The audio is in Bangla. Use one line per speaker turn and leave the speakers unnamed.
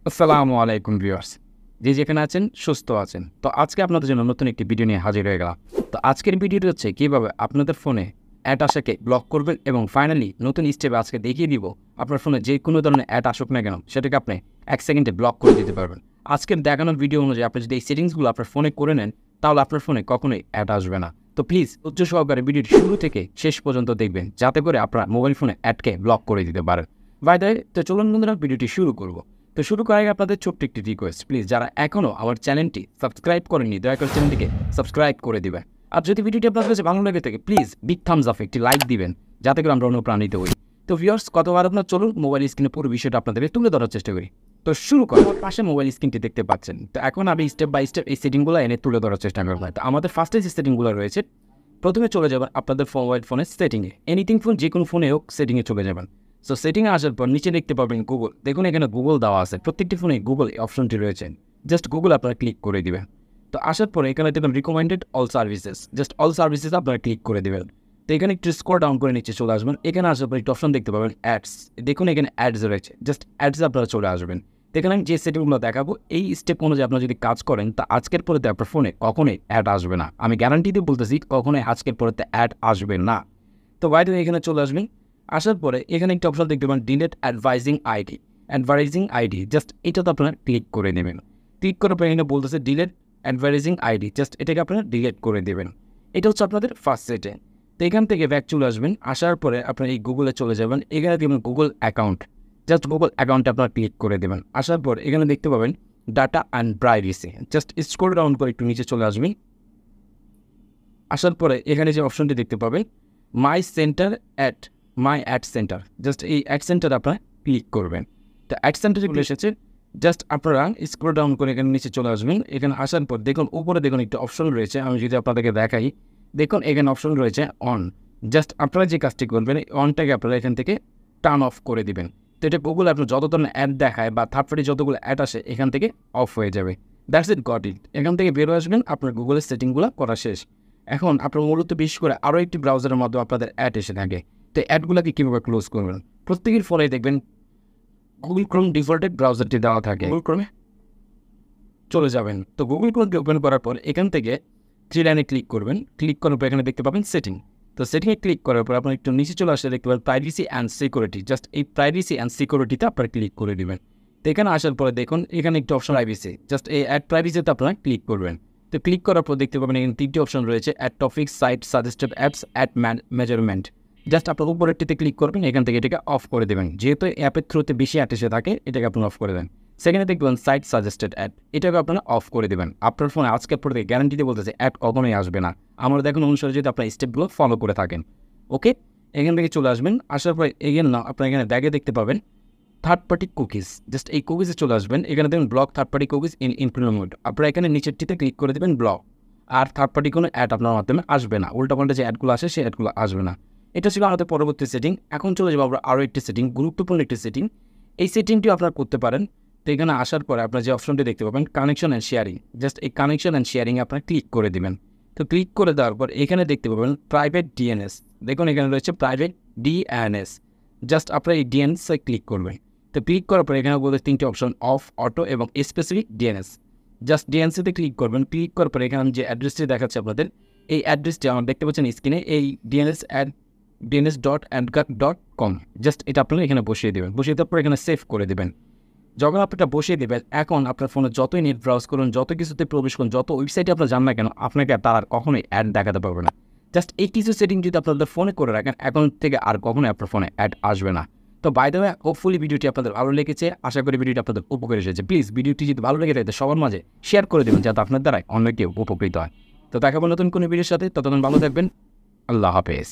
আসসালামু আলাইকুম ভিউয়ার্স, যে যেখানে আছেন সুস্থ আছেন। তো আজকে আপনাদের জন্য নতুন একটি ভিডিও নিয়ে হাজির হয়ে গেলাম। তো আজকের ভিডিওটি হচ্ছে কীভাবে আপনাদের ফোনে অ্যাড আসাকে ব্লক করবেন এবং ফাইনালি নতুন স্টেপে আজকে দেখিয়ে দিব আপনার ফোনে যে কোনো ধরনের অ্যাড আসুক না কেন সেটাকে আপনি 1 সেকেন্ডে ব্লক করে দিতে পারবেন। আজকের দেখানোর ভিডিও অনুযায়ী আপনি যদি এই সেটিংসগুলো আপনার ফোনে করে নেন তাহলে আপনার ফোনে কখনোই অ্যাড আসবে না। তো প্লিজ ধৈর্য সহকারে ভিডিওটি শুরু থেকে শেষ পর্যন্ত দেখবেন যাতে করে আপনার মোবাইল ফোনে অ্যাডকে ব্লক করে দিতে পারেন। বাই দ্য ওয়ে, তো চলুন বন্ধুরা ভিডিওটি শুরু করব। তো শুরু করার আগে আপনাদের ছোট্ট একটি রিকোয়েস্ট, প্লিজ যারা এখনও আমার চ্যানেলটি সাবস্ক্রাইব করেননি দয়া করে চ্যানেলটিকে সাবস্ক্রাইব করে দিবেন। আর যদি ভিডিওটি আপনার কাছে ভালো লাগে থাকে প্লিজ বিগ থামস আপ একটি লাইক দিবেন যাতে করে আমরা অনুপ্রাণিত হই। তো ভিউয়ার্স, কতবার আপনার চলুন মোবাইল স্ক্রিনে পুরো বিষয়টা আপনাদের তুলে ধরার চেষ্টা করি। তো শুরু করার পাশে মোবাইল স্ক্রিনটি দেখতে পাচ্ছেন। তো এখন আমি স্টেপ বাই স্টেপ এই সেটিংগুলো এনে তুলে ধরার চেষ্টা করবো। তো আমাদের ফার্স্টে যে সেটিংগুলো রয়েছে, প্রথমে চলে যাবেন আপনাদের মোবাইল ফোনের সেটিংয়ে। এনিথিং ফোন যে কোনো ফোনে হোক সেটিংয়ে চলে যাবেন। সো সেটিংয়ে আসার পর নিচে দেখতে পাবেন গুগল। দেখুন এখানে গুগল দেওয়া আছে, প্রত্যেকটি ফোনে গুগল অপশনটি রয়েছে। জাস্ট গুগল আপনারা ক্লিক করে দিবেন। তো আসার পরে এখানে দেখবেন recommended all services, just all services আপনারা ক্লিক করে দেবেন। তো এখানে একটু স্ক্রল ডাউন করে নিচে চলে আসবেন। এখানে আসার পর একটু অপশন দেখতে পাবেন অ্যাডস। দেখুন এখানে অ্যাডস রয়েছে, জাস্ট অ্যাডসে আপনারা চলে আসবেন। তো এখানে আমি যে সেটিংগুলো দেখাবো এই স্টেপ অনুযায়ী আপনারা যদি কাজ করেন তা আজকের পরেতে আপনার ফোনে কখনোই অ্যাড আসবে না। আমি গ্যারান্টি দিয়ে বলতেছি কখনোই আজকের পরেতে অ্যাড আসবে না। তো বাইরে এখানে চলে আসবেন। আসার পরে এখানে একটা অপশন দেখতে পাবেন ডিলেট অ্যাডভার্টাইজিং আইডি, জাস্ট এটাতে আপনারা ক্লিক করে নেবেন। ক্লিক করার পরে এখানে বলতেছে ডিলেট অ্যাডভার্টাইজিং আইডি, জাস্ট এটাকে আপনারা ডিলেট করে দেবেন। এটা হচ্ছে আপনাদের ফার্স্ট সেটিং। তো এখান থেকে ব্যাক চলে আসবেন। আসার পরে আপনারা এই গুগলে চলে যাবেন। এখানে দেখবেন গুগল অ্যাকাউন্ট, জাস্ট গুগল অ্যাকাউন্টে আপনারা ক্লিক করে দেবেন। আসার পর এখানে দেখতে পাবেন data and privacy, just scroll down করে একটু নিচে চলে আসবেন। আসার পরে এখানে যে অপশনটি দেখতে পাবেন মাই অ্যাড সেন্টার, জাস্ট এই অ্যাড সেন্টার আপনারা ক্লিক করবেন। তো অ্যাড সেন্টারে চলে এসেছে, জাস্ট আপনারা স্ক্রল ডাউন করে এখানে নিচে চলে আসবেন। এখানে আসার পর দেখুন উপরে দেখুন একটা অপশন রয়েছে, আমি যদি আপনাদেরকে দেখাই, দেখুন এখানে অপশন রয়েছে অন। জাস্ট আপনারা যে কাজটি করবেন এই অনটাকে আপনারা এখান থেকে টার্ন অফ করে দিবেন। তো এটা গুগল আপনার যত ধরনের অ্যাড দেখায় বা থার্ড পার্টি যতগুলো অ্যাড আসে এখান থেকে অফ হয়ে যাবে। That's it, got it. এখান থেকে বেরো আসবেন, আপনার গুগলের সেটিংগুলো করা শেষ। এখন আপনার মূলত বিশেষ করে আরও একটি ব্রাউজারের মাধ্যমে আপনাদের অ্যাড এসে থাকে। তো অ্যাডগুলোকে কীভাবে ক্লোজ করবেন, প্রত্যেকের ফলে দেখবেন গুগল ক্রোম ডিফল্টেড ব্রাউজারটি দেওয়া থাকে। গুগল ক্রোমে চলে যাবেন। তো গুগল ক্রোমকে ওপেন করার পর এখান থেকে থ্রি লাইনে ক্লিক করবেন। ক্লিক করার পর এখানে দেখতে পাবেন সেটিং। তো সেটিংয়ে ক্লিক করার পর আপনার একটু নিচে চলে আসলে দেখতে পাবেন প্রাইভেসি অ্যান্ড সিকিউরিটি, জাস্ট এই প্রাইভেসি অ্যান্ড সিকিউরিটিতে আপনারা ক্লিক করে দেবেন। তো এখানে আসার পরে দেখুন এখানে একটি অপশন প্রাইভেসি, জাস্ট এই অ্যাড প্রাইভেসিতে আপনারা ক্লিক করবেন। তো ক্লিক করার পর দেখতে পাবেন এখানে তিনটি অপশন রয়েছে, ad topics, site suggested apps, ad measurement. Just আপনার উপরেরটিতে ক্লিক করবেন, এখান থেকে এটাকে অফ করে দেবেন। যেহেতু অ্যাপের থ্রুতে বেশি অ্যাড এসে থাকে এটাকে আপনারা অফ করে দেন। সেখানে দেখবেন সাইট সাজেস্টেড অ্যাড, এটাকে আপনারা অফ করে দেবেন। আপনার ফোনে আজকের পর থেকে গ্যারান্টিতে বলতেছে অ্যাড কখনোই আসবে না, আমরা দেখুন অনুসারে যদি আপনার স্টেপগুলো ফলো করে থাকেন। ওকে, এখান থেকে চলে আসবেন। আসার পর এগেন না আপনার এখানে ব্যাগে দেখতে পাবেন থার্ড পার্টি কুকিজ, জাস্ট এই কুকিজে চলে আসবেন। এখানে দেখবেন block third party cookies in include mode, আপনারা এখানে নিচেরটিতে ক্লিক করে দেবেন ব্লক। আর থার্ড পার্টি কোনো অ্যাড আপনার মাধ্যমে আসবে না, উল্টাপাল্টা যে অ্যাডগুলো আসে সেই অ্যাডগুলো আসবে না। এটা ছিল আমাদের পরবর্তী সেটিং। এখন চলে যাবো আমরা আরও একটি সেটিং, গুরুত্বপূর্ণ একটি সেটিং। এই সেটিংটিও আপনারা করতে পারেন। তো এখানে আসার পরে আপনার যে অপশনটি দেখতে পাবেন কানেকশন অ্যান্ড শেয়ারিং, জাস্ট এই কানেকশন অ্যান্ড শেয়ারিংয়ে আপনারা ক্লিক করে দেবেন। তো ক্লিক করে দেওয়ার পর এখানে দেখতে পাবেন প্রাইভেট ডিএনএস, দেখুন এখানে রয়েছে প্রাইভেট ডিএনএস, জাস্ট আপনারা এই ডিএনএসে ক্লিক করবেন। তো ক্লিক করার পর এখানে বলতে তিনটি অপশন অফ, অটো এবং স্পেসিফিক ডিএনএস, জাস্ট ডিএনএসিতে ক্লিক করবেন। ক্লিক করার পর এখানে যে অ্যাড্রেসটি দেখাচ্ছে আপনাদের, এই অ্যাড্রেসটি আমার দেখতে পাচ্ছেন স্ক্রিনে, এই dns@dns.adgard.com, জাস্ট এটা আপনারা এখানে বসিয়ে দেবেন। বসিয়ে দেওয়ার পর এখানে সেভ করে দেবেন। যখন আপনি এটা বসিয়ে দেবেন, এখন আপনার ফোনে যতই নেট ব্রাউজ করুন, যত কিছুতে প্রবেশ করুন, যত ওয়েবসাইটে আপনার যান না কেন, আপনাকে তার আর কখনোই অ্যাড দেখাতে পারবে না। জাস্ট এই কিছু সেটিং যদি আপনাদের ফোনে করে রাখেন, এখন থেকে আর কখনোই আপনার ফোনে অ্যাড আসবে না। তো বাই দ্য ওয়ে, হোপফুলি ভিডিওটি আপনাদের ভালো লেগেছে, আশা করি ভিডিওটি আপনাদের উপকার এসেছে। প্লিজ ভিডিওটি যদি ভালো লেগে থাকে সবার মাঝে শেয়ার করে দেবেন যাতে আপনার দ্বারাই অন্য কেউ উপকৃত হয়। তো দেখাবো নতুন কোনো ভিডিওর সাথে, ততক্ষণ ভালো থাকবেন। আল্লাহ হাফেজ।